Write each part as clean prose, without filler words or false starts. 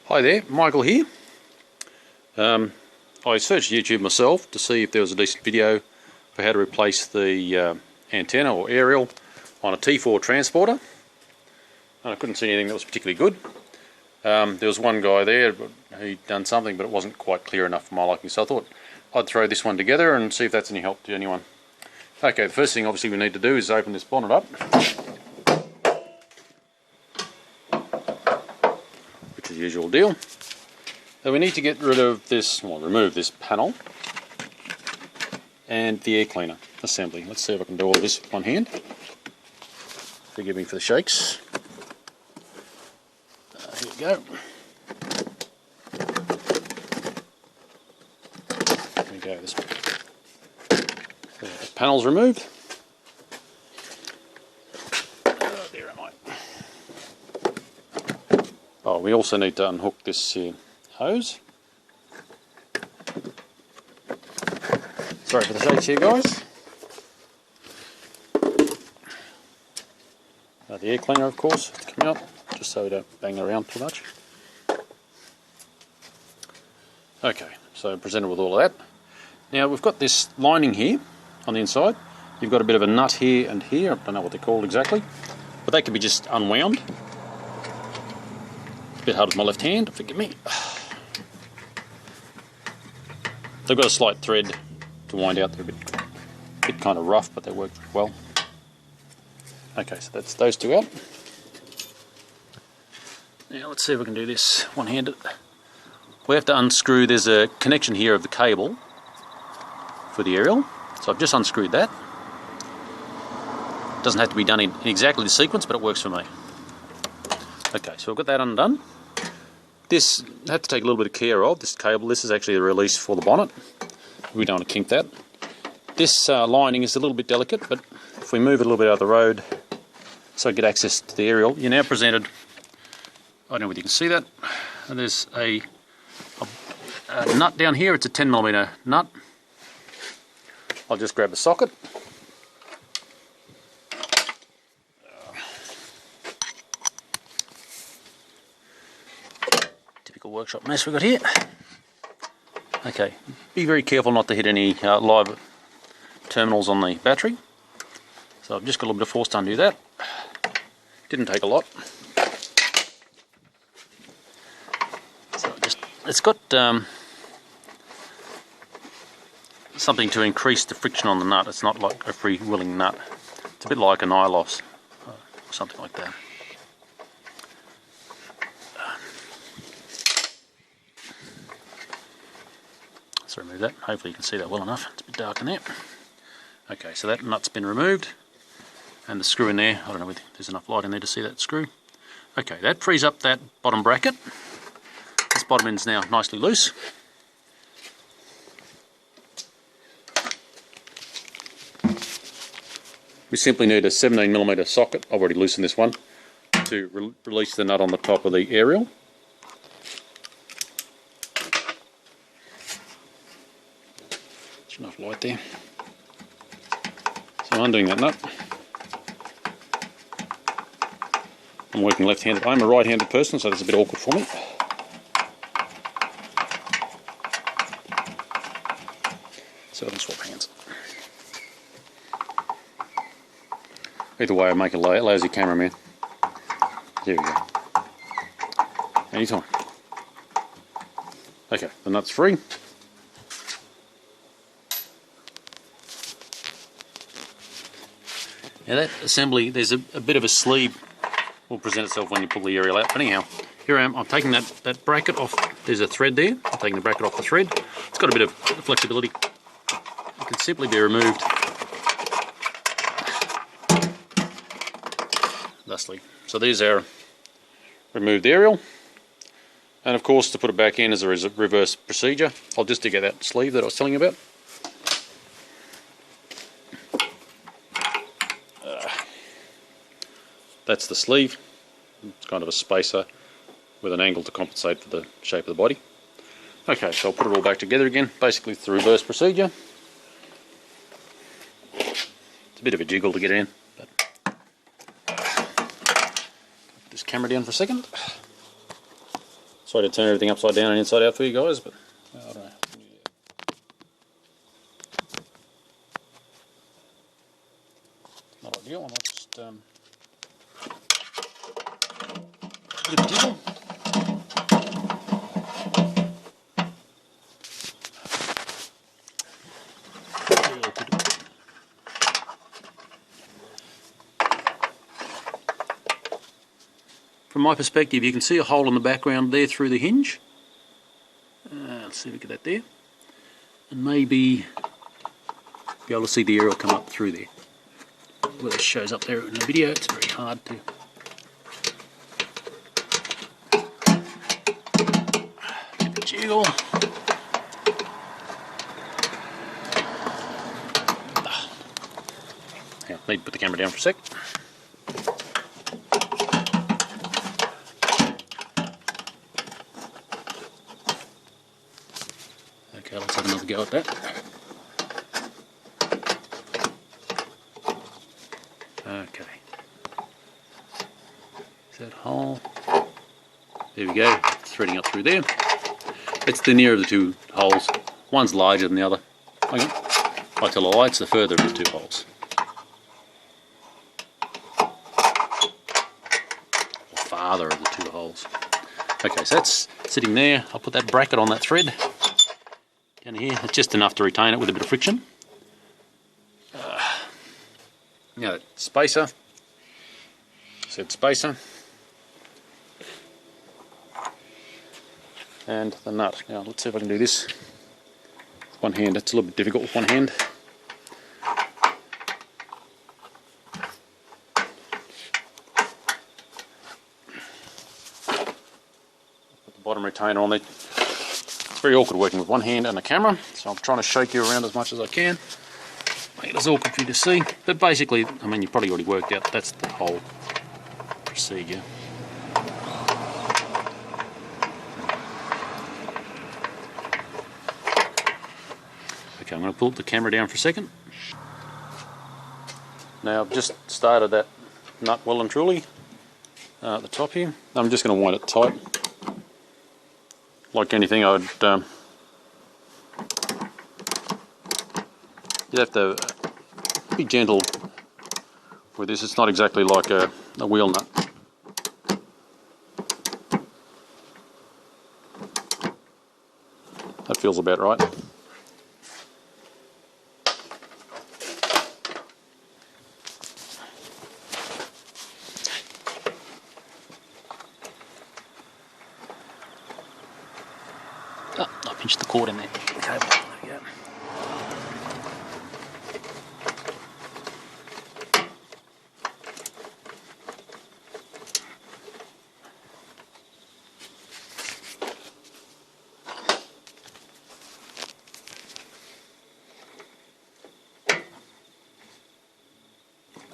Hi there, Michael here. I searched YouTube myself to see if there was a decent video for how to replace the antenna or aerial on a T4 transporter, and I couldn't see anything that was particularly good. There was one guy there, but he'd done something, but it wasn't quite clear enough for my liking, so I thought I'd throw this one together and see if that's any help to anyone. Okay, the first thing obviously we need to do is open this bonnet up, which is the usual deal. So we need to get rid of this, well, remove this panel and the air cleaner assembly. Let's see if I can do all this with one hand. Forgive me for the shakes. Here we go. There we go. The panel's removed. There am I. Oh, we also need to unhook this hose. Sorry for the shakes here, guys. The air cleaner, of course, has to come out, just so we don't bang around too much. Okay, so presented with all of that. Now we've got this lining here on the inside. You've got a bit of a nut here and here. I don't know what they're called exactly, but they can be just unwound. A bit hard with my left hand, forgive me. They've got a slight thread to wind out. They're a bit kind of rough, but they work very well. Okay, so that's those two out. Now let's see if we can do this one-handed. We have to unscrew, there's a connection here of the cable for the aerial. So I've just unscrewed that. It doesn't have to be done in exactly the sequence, but it works for me. Okay, so I've got that undone. This I have to take a little bit of care of, this cable. This is actually the release for the bonnet. We don't want to kink that. This lining is a little bit delicate, but if we move it a little bit out of the road so I get access to the aerial, you're now presented, I don't know whether you can see that, and there's a nut down here. It's a 10mm nut. I'll just grab the socket. Typical workshop mess we've got here. Okay, be very careful not to hit any live terminals on the battery. So I've just got a little bit of force to undo that. Didn't take a lot. So it's got something to increase the friction on the nut. It's not like a free-wheeling nut. It's a bit like an ILOS or something like that. Let's remove that. Hopefully you can see that well enough. It's a bit dark in there. Okay, so that nut's been removed, and the screw in there, I don't know if there's enough light in there to see that screw. Okay, that frees up that bottom bracket. This bottom end's now nicely loose. We simply need a 17mm socket, I've already loosened this one, to release the nut on the top of the aerial. There's enough light there. So I'm undoing that nut. I'm working left-handed. I'm a right-handed person, so that's a bit awkward for me. So I can swap hands. Either way, I make a lazy cameraman. There we go. Anytime. Okay, the nut's free. Now that assembly, there's a bit of a sleeve will present itself when you pull the aerial out. But anyhow, here I am. I'm taking that bracket off. There's a thread there. I'm taking the bracket off the thread. It's got a bit of flexibility. It can simply be removed thusly. So there's our removed aerial. And of course, to put it back in is a reverse procedure. I'll just dig out that sleeve that I was telling you about. That's the sleeve. It's kind of a spacer with an angle to compensate for the shape of the body. Okay, so I'll put it all back together again. Basically it's the reverse procedure. It's a bit of a jiggle to get in, but put this camera down for a second. Sorry to turn everything upside down and inside out for you guys, but I don't know. Not ideal. I might just give it a jiggle. From my perspective, you can see a hole in the background there through the hinge. Let's see if we get that there. And maybe be able to see the aerial come up through there. Whether it shows up there in the video, it's very hard to. Get the jiggle. Hang on, need to put the camera down for a sec. Okay, let's have another go at that. Okay. Is that hole? There we go, threading up through there. It's the nearer of the two holes. One's larger than the other. Hang on. I tell a lie, it's the further of the two holes. Or farther of the two holes. Okay, so that's sitting there. I'll put that bracket on that thread. Down here, it's just enough to retain it with a bit of friction. Now that spacer, said spacer, and the nut. Now let's see if I can do this with one hand. It's a little bit difficult with one hand. Put the bottom retainer on there. It's very awkward working with one hand and the camera, so I'm trying to shake you around as much as I can. Make it as awkward for you to see, but basically, I mean, you probably already worked out that's the whole procedure. Okay, I'm going to pull the camera down for a second. Now I've just started that nut well and truly at the top here. I'm just going to wind it tight. Like anything, I would you'd have to be gentle with this. It's not exactly like a wheel nut. That feels about right. Oh, I pinched the cord in there. Okay, there we go.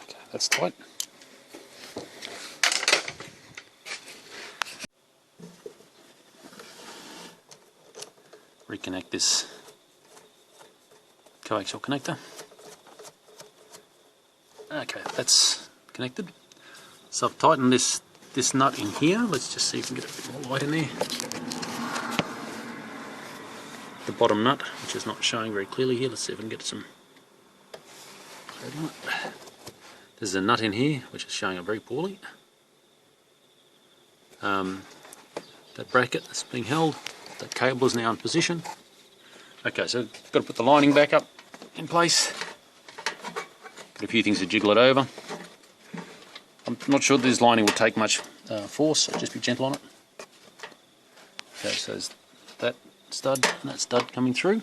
Okay, that's tight. Reconnect this coaxial connector. Okay, that's connected. So I've tightened this nut in here. Let's just see if we can get a bit more light in there. The bottom nut, which is not showing very clearly here. Let's see if I can get some. There's a nut in here which is showing up very poorly. That bracket that's being held. That cable is now in position. Okay, so got to put the lining back up in place. Got a few things to jiggle it over. I'm not sure this lining will take much force, so just be gentle on it. Okay, so there's that stud and that stud coming through.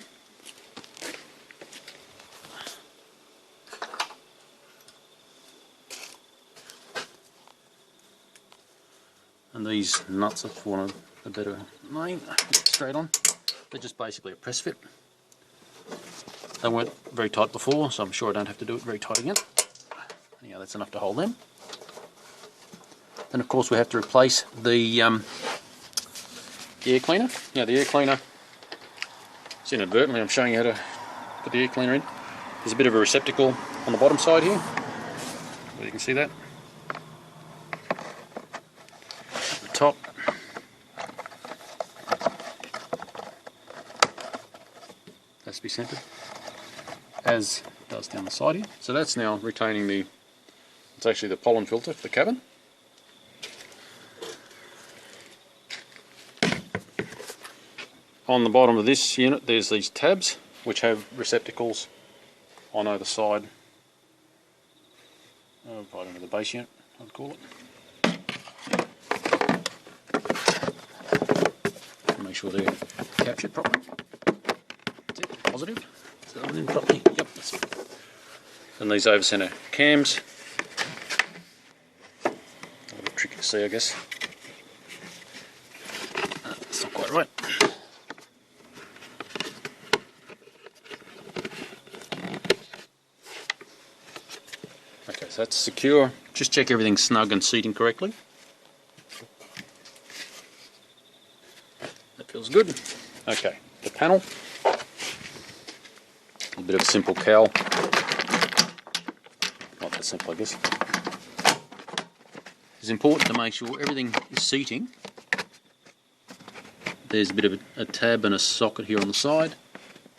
And these nuts, if you want a better name, straight on. They're just basically a press fit. They weren't very tight before, so I'm sure I don't have to do it very tight again. Yeah, that's enough to hold them. Then of course we have to replace the air cleaner. Now the air cleaner, it's inadvertently, I'm showing you how to put the air cleaner in. There's a bit of a receptacle on the bottom side here. You can see that. At the top. has to be centered, as does down the side here. So that's now retaining the, it's actually the pollen filter for the cabin. On the bottom of this unit there's these tabs which have receptacles on either side. Right under the base unit, I'd call it. Make sure they're captured properly. That's it, positive. Is that one in properly? Yep, that's it. And these over centre cams. A little tricky to see, I guess. That's not quite right. Okay, so that's secure. Just check everything's snug and seating correctly. That feels good. Okay, the panel. A bit of a simple cowl. Not that simple, I guess. It's important to make sure everything is seating. There's a bit of a tab and a socket here on the side,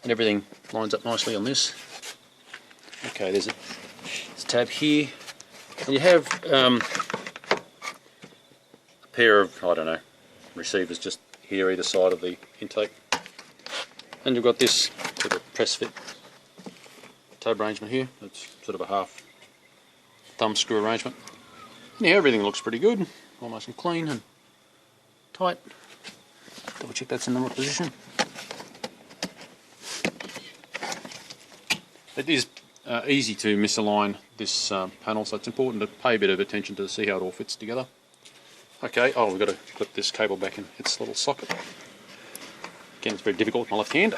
and everything lines up nicely on this. Okay, there's a tab here, and you have a pair of, I don't know, receivers just here either side of the intake, and you've got this sort of press fit tab arrangement here. It's sort of a half thumb screw arrangement. And yeah, everything looks pretty good, all nice and clean and tight. Double check that's in the right position. It is easy to misalign this panel, so it's important to pay a bit of attention to see how it all fits together. Okay, oh, we've got to put this cable back in its little socket. Again, it's very difficult with my left hand.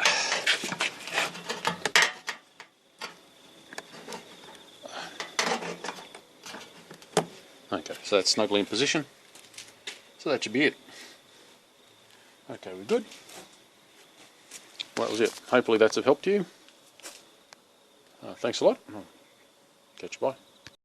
Okay, so that's snugly in position. So that should be it. Okay, we're good. Well, that was it. Hopefully that's of help to you. Thanks a lot. Catch you, bye.